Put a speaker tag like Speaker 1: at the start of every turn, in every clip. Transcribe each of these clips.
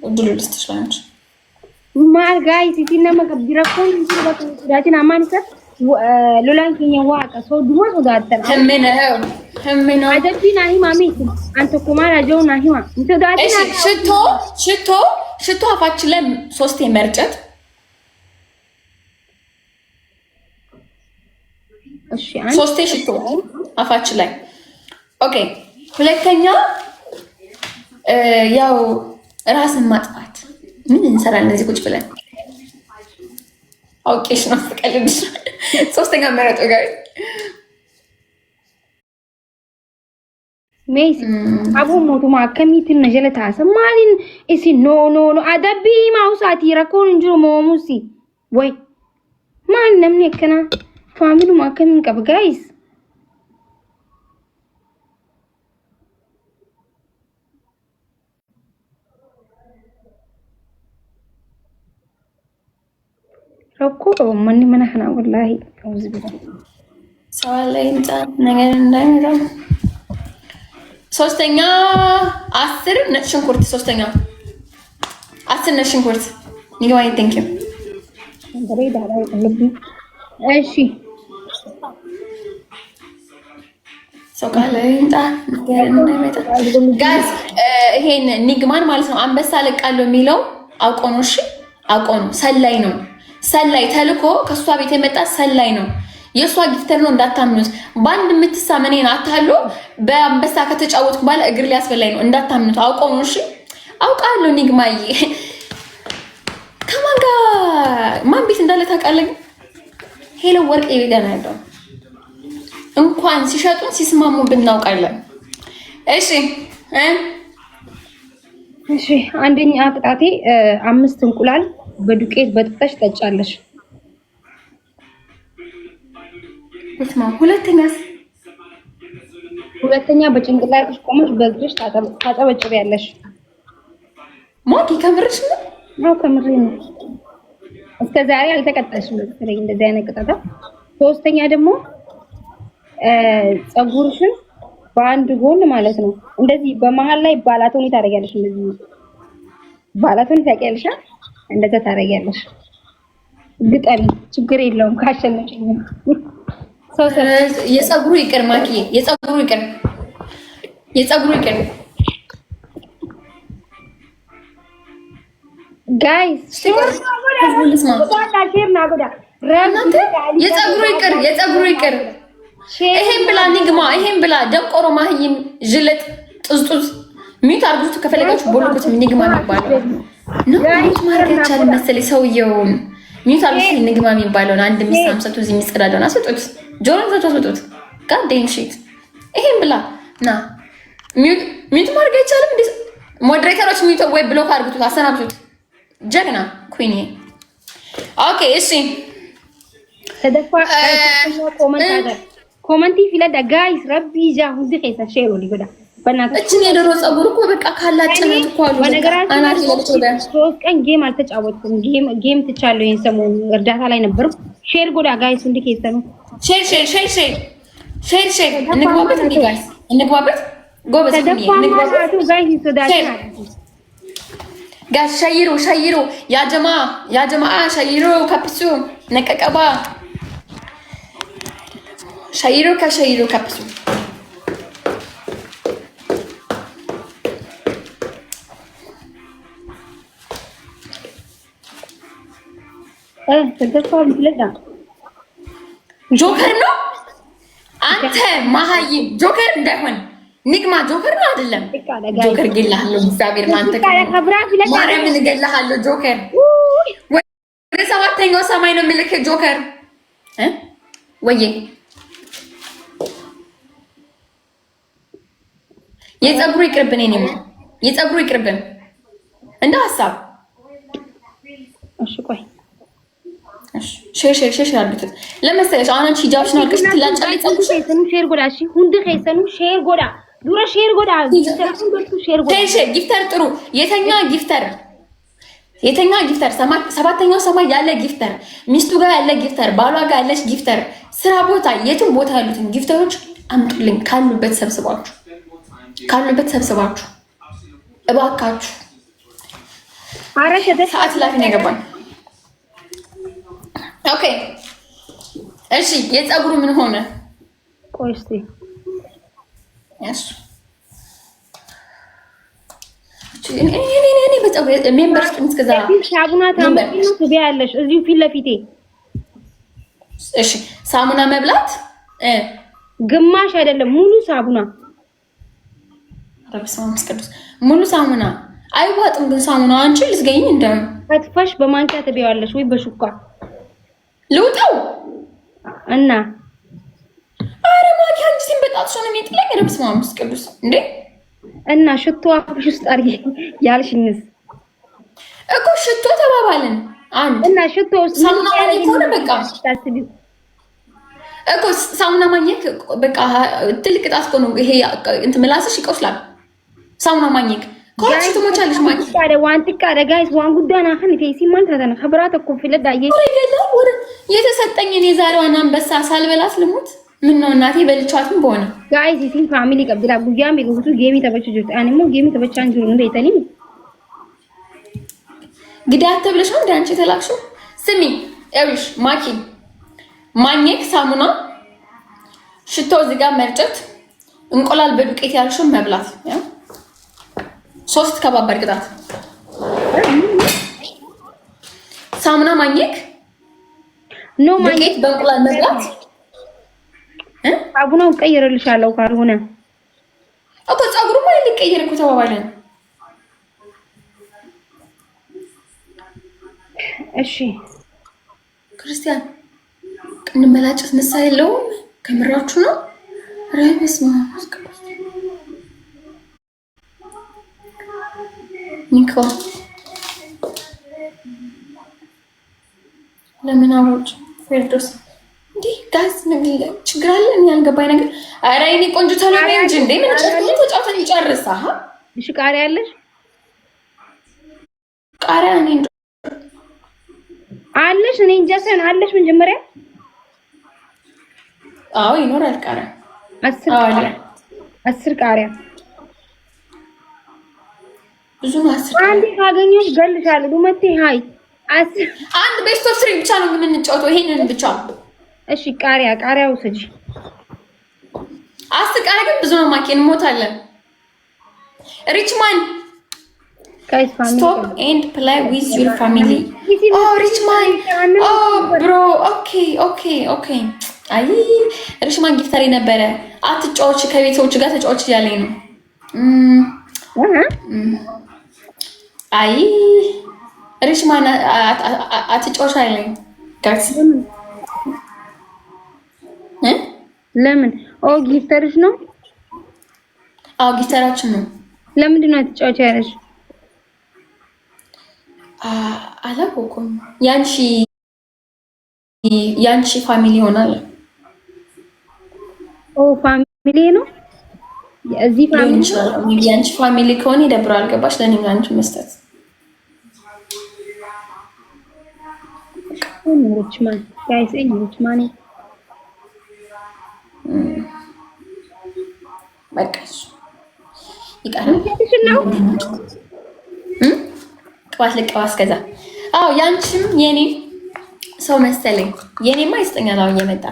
Speaker 1: እድሉ ልስጥሽ ላንቺ
Speaker 2: ማል ጋይስ ኢቲና መቀብራኮን ይችላል ዳችን አማንከ ሎላን ከኛ ዋቃ ሰው ዱማ ወዳተና
Speaker 1: ህምነው
Speaker 2: አደቢና ማሚ አንተ ኩማራ ጆና ሂማ እንተ ዳችን
Speaker 1: ሽቶ አፋችን ላይ 3 መርጨት
Speaker 2: እሺ
Speaker 1: 3 ሽቶ አፋችን ላይ ኦኬ ሁለተኛ ያው ራስን ማጥፋት ምን እንሰራለን እዚህ ቁጭ ብለን አውቄሽ ነው ተቀልብሽ ሶስተኛ መረጡ ጋር
Speaker 2: ሜስ አቡ ሞቱ ማከሚት ነጀለታ ሰማሊን እሲ ኖ አደቢ ማውሳቲ ረኮን እንጆ ሞሙሲ ወይ ማን ነምን ከና ፋሚሉ ማከሚን ቀብ ጋይስ ረኮ ማን ምንህና ወላሂ አውዝ ቢላ
Speaker 1: ሰዋለኝ ጻት ነገር እንዳይመጣ ሶስተኛ 10 ነጭ ሽንኩርት ሶስተኛ 10 ነጭ ሽንኩርት ንገዋይ ቴንክ ዩ
Speaker 2: እንደሬ ዳላይ ልብ እሺ
Speaker 1: ሰዋለኝ ጻት ነገር እንዳይመጣ ጋይስ ይሄን ኒግማን ማለት ነው አንበሳ ለቃለው የሚለው አውቆኑ እሺ አውቆኑ ሰላይ ነው ሰላይ ተልኮ ከሷ ቤት የመጣ ሰላይ ነው የሷ ጊፍተር ነው እንዳታምኑት ባንድ የምትሳመነን አታሉ በአንበሳ ከተጫወትኩ ባለ እግር ሊያስበላይ ነው እንዳታምኑት አውቀው ነው እሺ አውቃለሁ ኒግማዬ ከማን ጋር ማን ቤት እንዳለ ታውቃለህ ሄሎ ወርቅ ይገና ያለው እንኳን ሲሸጡን ሲስማሙ ብናውቃለን እሺ
Speaker 2: አንደኛ ቅጣቴ 5 እንቁላል በዱቄት በጥብጠሽ ጠጫለሽ
Speaker 1: እስማ ሁለተኛ
Speaker 2: በጭንቅላትሽ ቆመሽ በእግርሽ ታጨበጭቢያለሽ
Speaker 1: ሞቲ ከምርሽ
Speaker 2: ነው ከምሬ ነው እስከ ዛሬ አልተቀጣሽም ስለዚህ እንደዚህ አይነት ቅጣታ ሶስተኛ ደግሞ ፀጉርሽን በአንድ ጎን ማለት ነው እንደዚህ በመሃል ላይ ባላቶኒ ታደርጊያለሽ እንደዚህ ባላቶኒ ታውቂያለሽ እንደዛ ታደርጊያለሽ ግጠሪ ችግር የለውም ካሸነፍሽ
Speaker 1: የፀጉሩ ይቅር ማኪ የፀጉሩ ይቅር
Speaker 2: ጋይስ
Speaker 1: የፀጉሩ ይቅር ይሄን ብላ ኒግማ ይሄን ብላ ደቆሮ ማህይም ጅልጥ ጥዝጡዝ ሚት አርጉት ከፈለጋችሁ ቦልኩት ኒግማ የሚባለው ነው ማድረግ ይቻላል መሰለኝ ሰውየው ሚት አርጉት ኒግማ የሚባለው አንድ ሚስት አምሰቱ እዚህ የሚጸዳደውና አስወጡት ጆሮን ዘቶት ጋዴን ሺት ይሄን ብላ ና ሚት ማድረግ ይቻላል እንዴ ሞዴሬተሮች ሚት ወይ ብሎክ አርጉት አሰናብቱት ጀግና ኩዊን ኦኬ እሺ
Speaker 2: ተደፋ ኮመንቲ ፊለዳ ጋይስ ረቢ ጃ ሁዚ ከይሳ ሼር ወዲጎዳ በእናትህ
Speaker 1: እቺ የደሮ ፀጉር እኮ በቃ ካላጨነት እኮ አሉ
Speaker 2: አናት ወደ 3 ቀን ጌም አልተጫወትኩም ጌም ትቻለሁ ይሄን ሰሞን እርዳታ ላይ ነበር ሼር ጎዳ ጋይስ እንዴ ከይሰኑ ሼር
Speaker 1: እንግባበት እንዴ ጋይስ እንግባበት ጎበዝ
Speaker 2: እንግባበት ጋይስ ሶዳሽ
Speaker 1: ጋይስ ሸይሩ ያ ጀማ ሸይሩ ከፕሱ ነቀቀባ ሸይሩ ከፕሱ
Speaker 2: ተደፋው ብለዳ
Speaker 1: ጆከር ነው አንተ ማሃይም ጆከር እንዳይሆን ኒግማ ጆከር ነው አይደለም ጆከር ገላሃለሁ እግዚአብሔር ማንተ ማርያም ገላሃለሁ ጆከር ወደ 7ኛው ሰማይ ነው ምልክ ጆከር ወዬ የፀጉሩ ይቅርብን የፀጉሩ ይቅርብን እንደ ሐሳብ
Speaker 2: እሺ ቆይ
Speaker 1: ሼር አድርጉት ለመሰለሽ አሁን አንቺ ሂጃብሽን አልከሽ ትላጫለሽ ፀጉርሽ
Speaker 2: ሼር ጎዳ እሺ ሁንድ ከይሰኑ ሼር ጎዳ ዱራ ሼር ጎዳ
Speaker 1: ጊፍተር ጥሩ የተኛ ጊፍተር 7ኛው ሰማይ ያለ ጊፍተር ሚስቱ ጋር ያለ ጊፍተር ባሏ ጋር ያለሽ ጊፍተር ስራ ቦታ የትም ቦታ ያሉትን ጊፍተሮች አምጡልኝ ካሉበት ሰብስባችሁ እባካችሁ
Speaker 2: አረሽ
Speaker 1: ሰዓት ላፊ ነው የገባኝ። ኦኬ እሺ፣ የፀጉሩ ምን ሆነ?
Speaker 2: ቆይ እስኪ
Speaker 1: እሺ እኔ በፀጉር ሜምበርስ እስከዛ
Speaker 2: ሳሙና ታምጪና ትበያለሽ እዚሁ ፊት ለፊቴ።
Speaker 1: እሺ ሳሙና መብላት
Speaker 2: ግማሽ አይደለም ሙሉ ሳሙና።
Speaker 1: ረብሰማም ቅዱስ ሙሉ ሳሙና አይዋጥም። ግን ሳሙና አንቺ ልትገኝ እንደም
Speaker 2: አጥፋሽ በማንኪያ ትበያለሽ ወይ በሹካ
Speaker 1: ልውጣው
Speaker 2: እና
Speaker 1: አረ ማኪያ አንቺ ሲንበጣት ሆነ የሚጥለኝ ረብሰማም ቅዱስ እንዴ
Speaker 2: እና ሽቶ አፍሽ ውስጥ አርጊ ያልሽኝስ
Speaker 1: እኮ ሽቶ ተባባልን። አንድ
Speaker 2: እና ሽቶ ውስጥ
Speaker 1: ሳሙና ማግኘት ሆነ በቃ እኮ ሳሙና ማግኘት በቃ ትልቅ ጣስ ነው። ይሄ እንት ምላስሽ ይቆስላል። ሳሙና ማግኘት ኮርች ትሞቻለሽ ማግኘት
Speaker 2: ካደ ዋንቲ ካደ ጋይስ ዋን ጉዳና ሀን ቴሲ ማን ታተና خبرات እኮ ፍለዳዬ
Speaker 1: ወደ የተሰጠኝ እኔ ዛሬዋን አንበሳ ሳልበላት ልሙት። ምን ነው እናቴ በልቻትም በሆነ
Speaker 2: ጋይስ ሲን ፋሚሊ ቀብላ ጉያም ይገቡቱ ጌሚ ተበች ጁት አንሞ ጌሚ ተበቻን ጁሩ ነው ቤተኒ
Speaker 1: ግዳት ተብለሽ አንድ አንቺ ተላክሽው ስሚ ኤብሽ ማኪ ማግኘት ሳሙና ሽቶ እዚህ ጋር መርጨት እንቁላል በዱቄት ያልሽው መብላት ያ 3 ከባባድ ቅጣት ሳሙና ማግኘት
Speaker 2: ኖ
Speaker 1: ማግኘት በእንቁላል መብላት
Speaker 2: አቡናው ቀይረልሻለሁ ካልሆነ
Speaker 1: እኮ ፀጉሩ ማለት ሊቀየር እኮ ተባባለን።
Speaker 2: እሺ
Speaker 1: ክርስቲያን እንመላጨት ንሳ የለውም ከምራችሁ ነው ራይብስ ማስቀ ኒኮ ለምን አውጭ ፌርዶስ እንዴ ጋዝ ነው ችግር አለ እኔ ያልገባኝ ነገር። ኧረ እኔ ቆንጆ ተለበ እንጂ እንዴ ምን ተጫውተን ይጨርሳ ሀ
Speaker 2: እሺ ቃሪያ አለሽ?
Speaker 1: ቃሪያ እኔ
Speaker 2: አለሽ? እኔ እንጃ ሰን አለሽ መጀመሪያ?
Speaker 1: አዎ ይኖራል ቃሪያ
Speaker 2: 10 ቃሪያ
Speaker 1: ብዙ ነው 10
Speaker 2: አንዴ ካገኘሽ ገልሻለሁ። ዱመቴ ሃይ
Speaker 1: አንድ ቤስት ኦፍ 3 ብቻ ነው የምንጫወተው ይሄንን ብቻ።
Speaker 2: እሺ ቃሪያው ስጂ
Speaker 1: 10 ቃሪያ ግን ብዙ ነው ማኪን ሞታለን። ሪችማን
Speaker 2: guys family
Speaker 1: stop and play with your family. Oh ሪችማን oh bro okay አይ ሪችማን ጊፍተሪ ነበረ አትጫወች ከቤተሰቦች ጋር ተጫወች ያለኝ ነው። አይ ሪችማን አትጫወች ያለኝ ጋርስ
Speaker 2: ለምን ጊፍተርሽ ነው?
Speaker 1: አዎ ጊፍተራችን ነው።
Speaker 2: ለምንድን ነው አትጫወች ያለሽ?
Speaker 1: አላውቅም። ያንቺ ፋሚሊ ይሆናል።
Speaker 2: ፋሚሊ ነው የዚህ ፋሚሊ
Speaker 1: ይችላል። ያንቺ ፋሚሊ ከሆነ ይደብራል። ገባሽ? ለኔ አንቺ መስጠት
Speaker 2: ሪችማን ጋይስ ሪችማን
Speaker 1: በቃ ይቀራል
Speaker 2: ነው
Speaker 1: ቅባት ልቀባስ ከዛ አዎ ያንቺም የኔ ሰው መሰለኝ። የኔማ ይስጠኛል አሁን እየመጣ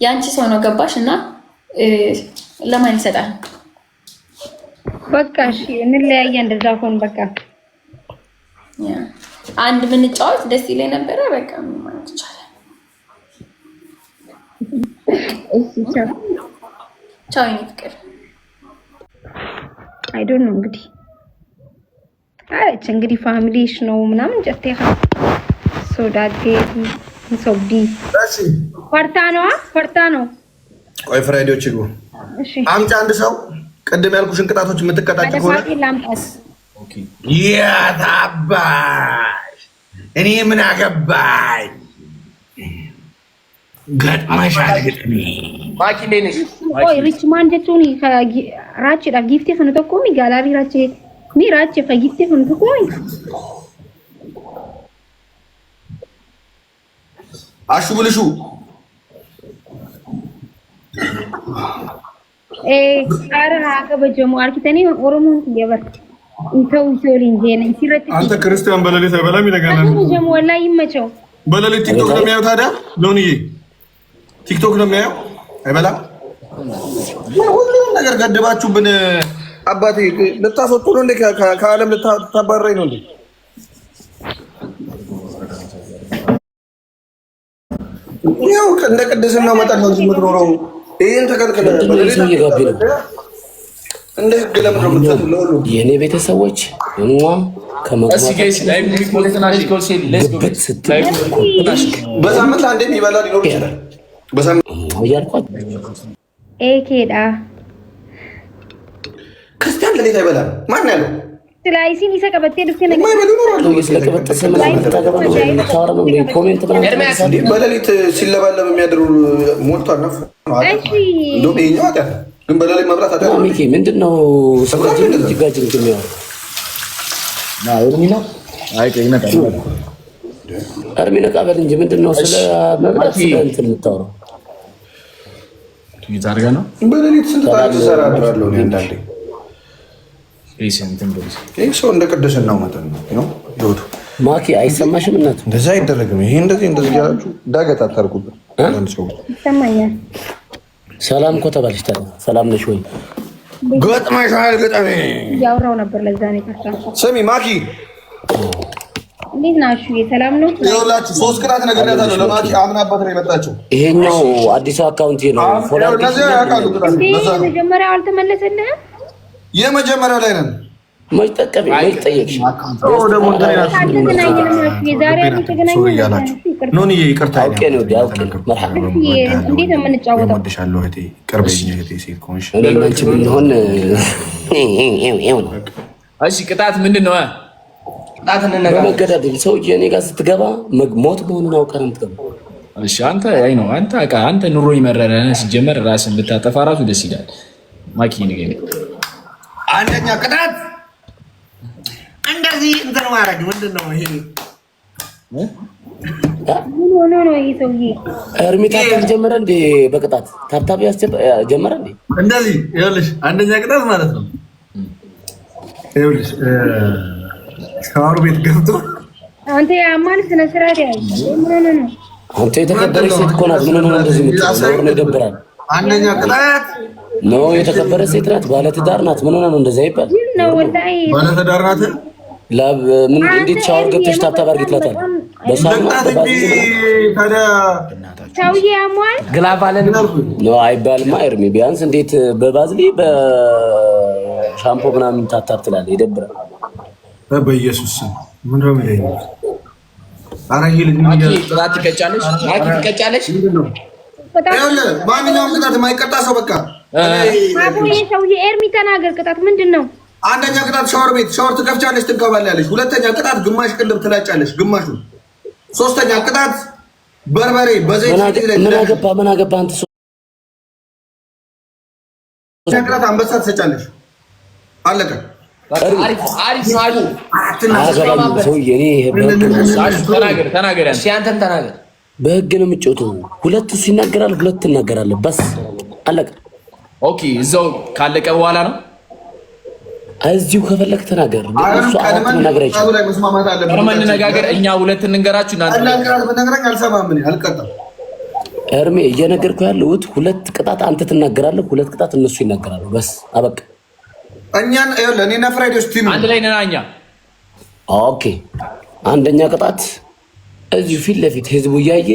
Speaker 1: ያንቺ ሰው ነው። ገባሽ? እና ለማን ይሰጣል?
Speaker 2: በቃ እሺ እንለያየ እንደዛ ሆን በቃ
Speaker 1: አንድ ብንጫወት ደስ ይለኝ ነበረ። በቃ ማለት ይቻላል። ቻው የኔ ፍቅር።
Speaker 2: አይ ዶንት ኖ እንግዲህ እንግዲህ ፋሚሊሽ ነው ምናምን ጀቴኻ ሶዳቴ ሶቢ ፈርታ ነው።
Speaker 3: ቆይ ፍራይዶች ይሉ
Speaker 2: እሺ
Speaker 3: አምጪ አንድ ሰው ቅድም ያልኩሽን ቅጣቶች የምትቀጣጭ ከሆነ ያታባሽ እኔ ምን አገባኝ ገጥመሻል ግጥሜ ማኪ ነሽ
Speaker 2: ቆይ ሪችማን ጀቱኒ ራቼ ዳ ጊፍቴ ፈነ ተቆሚ ጋላሪ ራቼ ሚ ራቼ ፈጊፍቴ ፈነ ተቆሚ
Speaker 3: አሹ ብልሹ
Speaker 2: አረ ሀገ በጀሙ አርኪተኒ ኦሮሞን ይገበር እንተው ሲወሊን ጄነ ሲረጥ
Speaker 3: አንተ ክርስቲያን በሌሊት አይበላም ይለጋል።
Speaker 2: ጀም ወላሂ ይመቸው።
Speaker 3: በሌሊት ቲክቶክ ነው የሚያየው። ታዲያ ሎንዬ ቲክቶክ ነው የሚያየው አይበላም። ሁሉም ነገር ገድባችሁብን። አባቴ ልታስወጡ ነው እንዴ? ከዓለም ልታባረኝ ነው እንዴ? ያው እንደ ቅድስና መጠን ነው የምትኖረው። ይሄን ተከልከለ እንደ ህግ ለምን ነው የምትለው?
Speaker 4: የኔ ቤተሰቦች እሟ
Speaker 3: በሳምንት አንዴ የሚበላ ሊኖር ይችላል።
Speaker 4: እያልኳት
Speaker 2: ኤኬዳ
Speaker 3: ክርስቲያን ሌሊት አይበላም። ማን ያለው
Speaker 2: ስላይሲን ይሰቀበቴ ደስ ይላል።
Speaker 3: በሌሊት ሲለባለብ የሚያድሩ ሞልቷል። እንደውም ይኸኛው ኃጢአት ግን በሌሊት መብላት ኃጢአት
Speaker 4: ሚኪ ምንድን ነው? ጅጋጅን እርሚ ነቃ በል እንጂ ምንድን ነው ስለ መብላት ስለ እንትን የምታወራው?
Speaker 3: በሌሊት ስንት ታሪክ ሰራ አድራለሁ አንዳንዴ። ይህ ሰው እንደ ቅድስናው መጠን ነው ህይወቱ።
Speaker 4: ማኪ አይሰማሽም? እናት
Speaker 3: እንደዛ አይደረግም። ይሄ እንደዚህ ያላችሁ ዳገት አታርጉበት።
Speaker 2: ይሰማኛል።
Speaker 4: ሰላም እኮ ተባልሽ። ታዲያ ሰላም ነሽ ወይ?
Speaker 3: ገጥመሻል? ገጠሜ
Speaker 2: ያወራው ነበር። ለዛ ነው የጠራው።
Speaker 3: ስሚ ማኪ
Speaker 2: እንዴት ናችሁ? የሰላም ነው?
Speaker 3: ይኸውላችሁ 3 ቅጣት ነግሬያታለሁ። ለማኪ አምናባት ነው የመጣችው።
Speaker 4: ይሄኛው አዲሱ አካውንት ነው።
Speaker 2: መጀመሪያው አልተመለሰልህም?
Speaker 3: የመጀመሪያው ላይ ነን።
Speaker 4: መች ጠቀመኝ? መች ጠየቅሽ?
Speaker 3: ኖንዬ ይቅርታ
Speaker 4: አውቄ ነው አውቄ ነው። መርሐባ
Speaker 2: እንዴት ነው የምንጫወተው?
Speaker 3: እወድሻለሁ እህቴ። ቅርበኝ እህቴ ሴት ከሆንሽ
Speaker 4: እኔ አንቺ ብንሆን ይኸው ነው።
Speaker 5: እሺ ቅጣት ምንድን ነው? ቅጣት እንነጋገር።
Speaker 4: በመገዳደል ሰውዬ እኔ ጋር ስትገባ ሞት መሆኑን አውቀህ ነው የምትገባው።
Speaker 5: እሺ አንተ አይ ነው አንተ ኑሮ ይመረረ ሲጀመር ራስን ብታጠፋ ራሱ ደስ ይላል። ማኪ ንገኝ
Speaker 3: አንደኛ ቅጣት እንደዚህ እንትን ማድረግ ምንድን ነው ይሄ?
Speaker 2: ምን ሆኖ ነው ይሄ ሰውዬ?
Speaker 4: እርሚታን ጀመረ እንዴ? በቅጣት ታብታብ ጀመረ እንዴ?
Speaker 3: እንደዚህ ይኸውልሽ፣ አንደኛ ቅጣት ማለት ነው ይኸውልሽ ሻወር ቤት ገብቶ
Speaker 2: አንተ ያማል ስነ ስርዓት ያዝ። ምን ሆነ ነው?
Speaker 4: አንተ የተከበረች ሴት እኮ ናት። ምን ሆነ እንደዚህ የምትለው ነው? ይደብራል።
Speaker 3: አንደኛ ቅጣት
Speaker 4: ነው የተከበረች ሴት ናት። ባለትዳር ናት። ምን ሆነ ነው እንደዛ ይባል
Speaker 2: ነው? ወላሂ
Speaker 3: ባለትዳር ናት።
Speaker 4: ምን እንዴት ሻወር ገብተሽ ታብታብ አድርጊ ትላታለህ? በሳሙና
Speaker 3: ታዲያ
Speaker 2: ሰውዬ ያሟል
Speaker 5: ግላባለን
Speaker 4: ነው አይባልማ። ኤርሚ ቢያንስ እንዴት በባዝሊ በሻምፖ ምናምን ታታብ ትላለህ? ይደብራል።
Speaker 3: በኢየሱስ ስም ምን ነው የሚለኝ? ኧረ ይሄ ልጅ
Speaker 5: ማኪ ቅጣት ትቀጫለሽ። ማኪ ትቀጫለሽ።
Speaker 3: ይኸውልህ ማንኛውም ቅጣት የማይቀጣ ሰው በቃ
Speaker 2: አቦዬ ሰውዬ ኤርሚ ተናገር። ቅጣት ምንድን ነው?
Speaker 3: አንደኛ ቅጣት ሻወር ቤት ሻወር ትከፍቻለሽ፣ ትገባላለሽ። ሁለተኛ ቅጣት ግማሽ ቅልብ ትላጫለሽ፣ ግማሹ። ሶስተኛ ቅጣት በርበሬ በዘይት ላይ
Speaker 4: ምን አገባ አንተ?
Speaker 3: ቅጣት አንበሳ ትሰጫለሽ። አለቀ።
Speaker 5: ተናገር። አንተን ተናገር።
Speaker 4: በህግ ነው የምትጮተው። ሁለት ሲናገራል፣ ሁለት ትናገራለህ። በስ አለቀ።
Speaker 5: ኦኬ እዛው ካለቀ በኋላ ነው።
Speaker 4: እዚሁ ከፈለክ ተናገር። እሱ አራት መናገር አይችልም።
Speaker 5: መነጋገር እኛ ሁለት እንንገራችሁ።
Speaker 4: እርሜ እየነገርኩ ያለሁት ሁለት ቅጣት አንተ ትናገራለህ፣ ሁለት ቅጣት እነሱ ይናገራሉ። በስ አበቃ።
Speaker 3: እኛን እኔና ፍራይዴስ ቲም
Speaker 5: አንድ ላይ ነን እኛ።
Speaker 4: ኦኬ አንደኛ ቅጣት እዚሁ ፊት ለፊት ህዝቡ እያየ